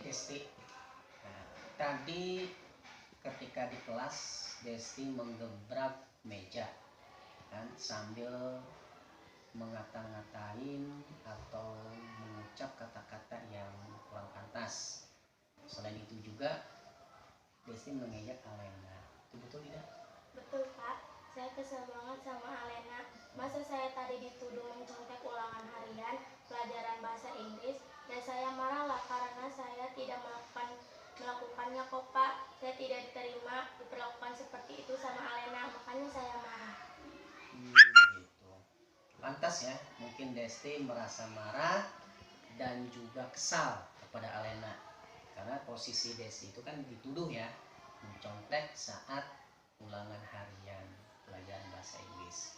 Desti. Nah, tadi ketika di kelas Desti menggebrak meja kan sambil ngata-ngatain atau mengucap kata-kata yang kurang pantas. Selain itu juga Desti mengejek Alena. Itu betul tidak? Betul Pak, saya kesel banget sama Alena. Masa saya tadi dituduh mencontek ulangan harian pelajaran bahasa Inggris dan saya marahlah karena saya tidak melakukannya kok Pak. Saya tidak diterima diperlakukan seperti itu sama Alena, makanya saya marah. Begitu. Lantas ya, mungkin Desti merasa marah dan juga kesal kepada Alena karena posisi Desti itu kan dituduh ya mencontek saat ulangan harian pelajaran bahasa Inggris.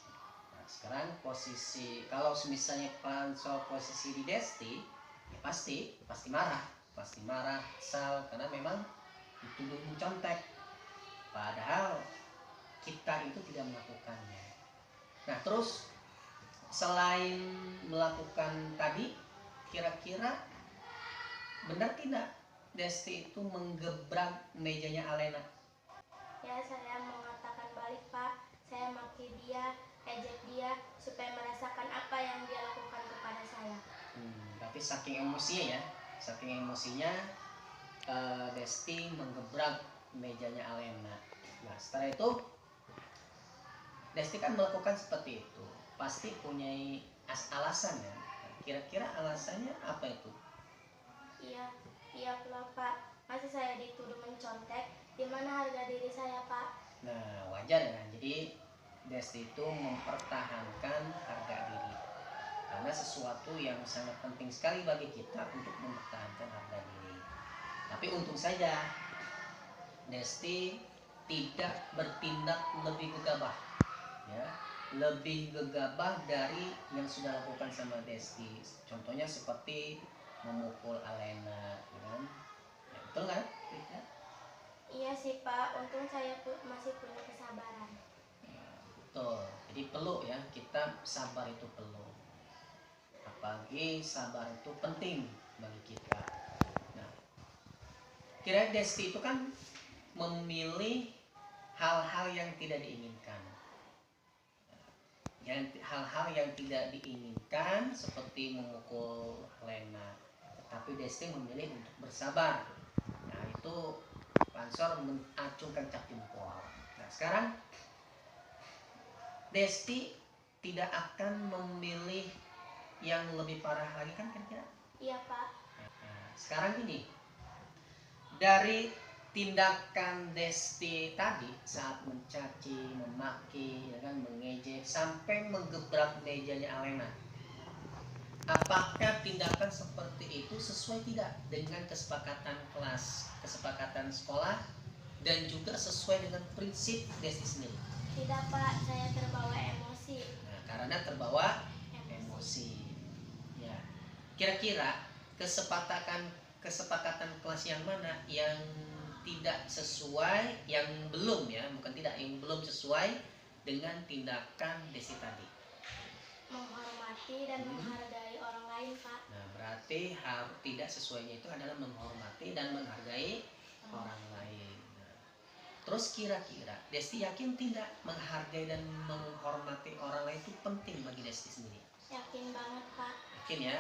Nah, sekarang posisi kalau misalnya Pansor posisi di Desti, ya pasti marah, kesal karena memang dituduh mencontek. Padahal kita itu tidak melakukannya. Nah, terus selain melakukan tadi, kira-kira benar tidak Desti itu menggebrak mejanya Alena? Ya, saya mengatakan balik Pak. Saya maki dia, ejek dia supaya merasakan apa yang dia lakukan kepada saya. Tapi saking emosinya Desti menggebrak mejanya Alena. Nah, setelah itu Desti kan melakukan seperti itu, pasti punya alasan ya. Kira-kira alasannya apa itu? Iya Pak. Masa saya dituduh mencontek, di mana harga diri saya Pak? Nah, wajar ya. Jadi Desti itu mempertahankan harga diri karena sesuatu yang sangat penting sekali bagi kita untuk mempertahankan harga diri. Tapi untung saja Desti tidak bertindak lebih gegabah ya, lebih gegabah dari yang sudah lakukan sama Desti. Contohnya seperti memukul Alena, kan? Ya, betul kan? Ya. Iya sih Pak, untung saya masih punya kesabaran. Betul, jadi perlu ya, kita sabar itu perlu. Apalagi sabar itu penting bagi kita. Nah, kira Desti itu kan memilih hal-hal yang tidak diinginkan. Hal-hal yang tidak diinginkan seperti memukul Alena. Tapi Desti memilih untuk bersabar. Nah, itu Pansor mengacungkan cap jempol. Nah, sekarang Desti tidak akan memilih yang lebih parah lagi kan kira-kira? Iya Pak. Nah, sekarang gini, dari tindakan Desti tadi saat mencaci, memaki, ya kan, mengejek sampai menggebrak mejanya Alena, apakah tindakan seperti itu sesuai tidak dengan kesepakatan kelas, kesepakatan sekolah, dan juga sesuai dengan prinsip Desti sendiri? Tidak Pak, saya terbawa emosi. Nah, karena terbawa emosi. Ya. Kira-kira kesepakatan kelas yang mana yang tidak sesuai, yang belum sesuai dengan tindakan Desti tadi? Menghormati dan menghargai orang lain Pak. Nah, berarti tidak sesuainya itu adalah menghormati dan menghargai orang lain. Nah, terus kira-kira Desti yakin tidak menghargai dan menghormati orang lain itu penting bagi Desti sendiri? Yakin banget Pak. Yakin ya?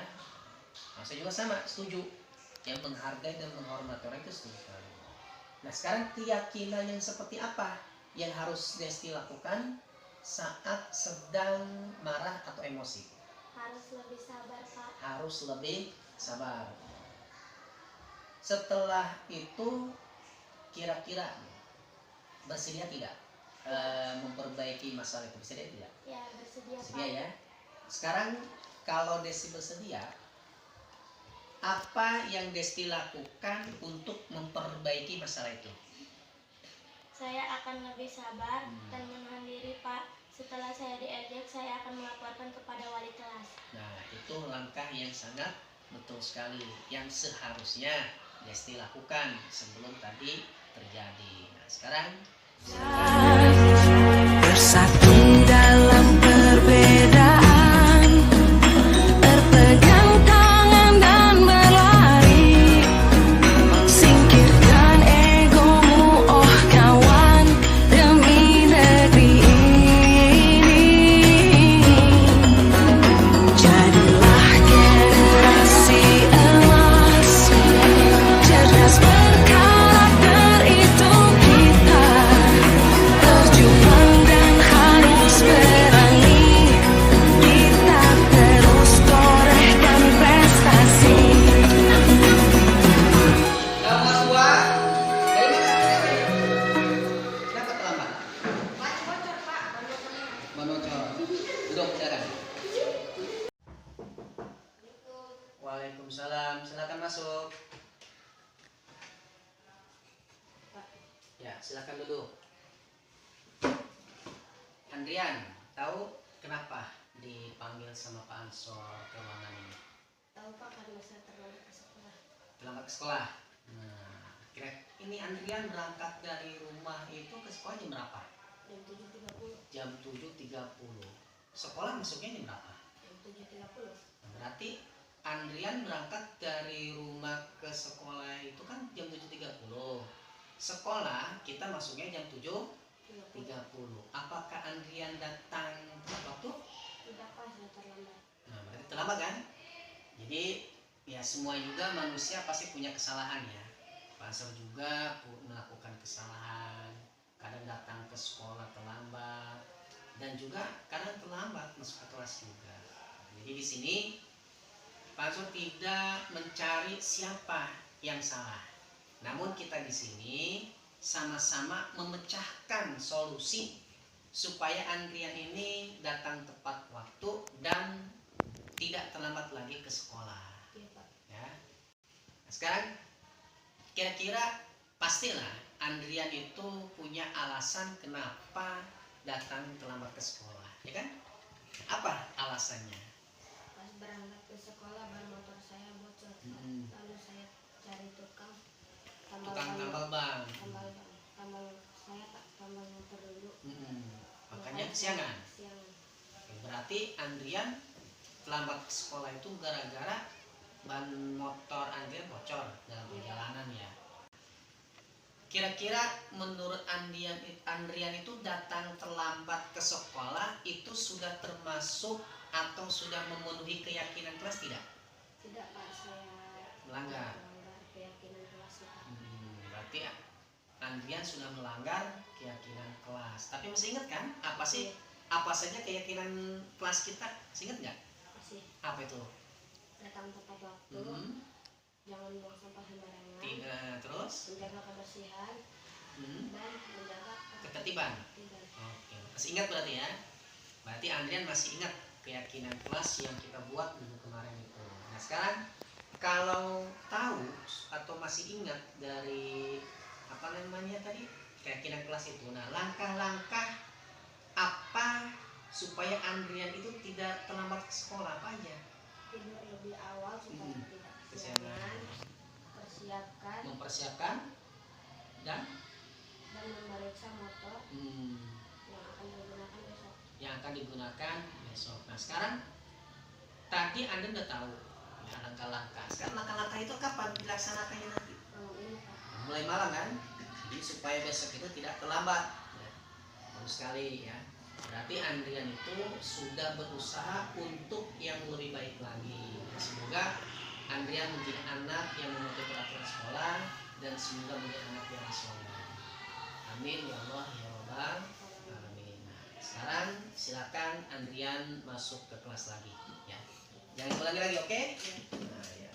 Nah, saya juga sama, setuju. Yang menghargai dan menghormati orang itu setuju. Nah, sekarang keyakinan yang seperti apa yang harus Desti lakukan saat sedang marah atau emosi? Harus lebih sabar Pak. Harus lebih sabar. Setelah itu kira-kira bersedia tidak memperbaiki masalah itu? Bersedia tidak? Ya, bersedia Bersedia Pak. ya. Sekarang kalau Desti bersedia, apa yang Desti lakukan untuk memperbaiki masalah itu? Saya akan lebih sabar dan menahan diri Pak. Setelah saya diejek, saya akan melaporkan kepada wali kelas. Nah, itu langkah yang sangat betul sekali, yang seharusnya Desti lakukan sebelum tadi terjadi. Nah, sekarang bersatu dalam perbedaan, berpegang tangan dan berlari Waalaikumsalam. Silakan masuk. Ya, silakan duduk. Andrian, tahu kenapa dipanggil sama Pak Ansor ke ruangan ini? Tahu Pak, karena saya terlambat ke sekolah. Terlambat ke sekolah. Nah, kira ini Andrian berangkat dari rumah itu ke sekolah jam berapa? Jam 7.30. Jam 7.30. Sekolah masuknya jam berapa? Jam 7.30. Nah, berarti Andrian berangkat dari rumah ke sekolah itu kan jam 7.30. Sekolah kita masuknya jam 7.30. Apakah Andrian datang tepat waktu? Tidak Pak, saya terlambat. Nah, berarti terlambat kan? Jadi ya semua juga manusia pasti punya kesalahan ya. Pak Ansor juga melakukan kesalahan. Kadang datang ke sekolah terlambat dan juga kadang terlambat masuk ke kelas juga. Jadi di sini Pak Ansor tidak mencari siapa yang salah. Namun kita di sini sama-sama memecahkan solusi supaya Andrian ini datang tepat waktu dan tidak terlambat lagi ke sekolah. Iya Pak. Ya. Nah, sekarang kira-kira pastilah Andrian itu punya alasan kenapa datang terlambat ke sekolah, ya kan? Apa alasannya? Pas berangkat ke sekolah, ban motor saya bocor Pak. Lalu saya cari tukang Tukang tambal ban. tambal saya tak tambal motor dulu. Makanya kesiangan. Kesiangan. Oke, berarti Andrian terlambat ke sekolah itu gara-gara ban motor Andrian bocor dalam perjalanan ya. Kira-kira menurut Andrian itu datang terlambat ke sekolah itu sudah termasuk atau sudah memenuhi keyakinan kelas tidak? Tidak Pak, saya Melanggar. keyakinan kelas Pak. Berarti Andrian sudah melanggar keyakinan kelas. Tapi masih ingat kan? Apa saja keyakinan kelas kita? Masih ingat nggak? Masih Apa itu? datang tepat waktu, jangan buang sampah sembarangan, Tidak. Terus? menjaga kebersihan, dan menjaga Ketertiban. ketertiban. Oke. Masih ingat berarti ya? Berarti Andrian masih ingat keyakinan kelas yang kita buat dulu kemarin itu. Nah sekarang kalau tahu atau masih ingat dari apa namanya tadi keyakinan kelas itu, nah langkah-langkah apa supaya Andrian itu tidak terlambat ke sekolah apa aja? Tidur lebih awal supaya tidak kesiangan, Mempersiapkan dan memeriksa motor yang akan digunakan besok. Nah sekarang tadi Anda udah tahu ya, langkah-langkah. Sekarang langkah-langkah itu kapan dilaksanakannya nanti? ini Pak. Mulai malam kan? Jadi supaya besok itu tidak terlambat. Ya, bagus sekali ya. Berarti Andrian itu sudah berusaha untuk yang lebih baik lagi. Semoga Andrian menjadi anak yang mematuhi peraturan sekolah dan semoga menjadi anak yang soleh. Amin ya Allah ya Rabbal alamin. Nah, sekarang silakan Andrian masuk ke kelas lagi ya. Jangan ulangi lagi, oke? Nah, ya.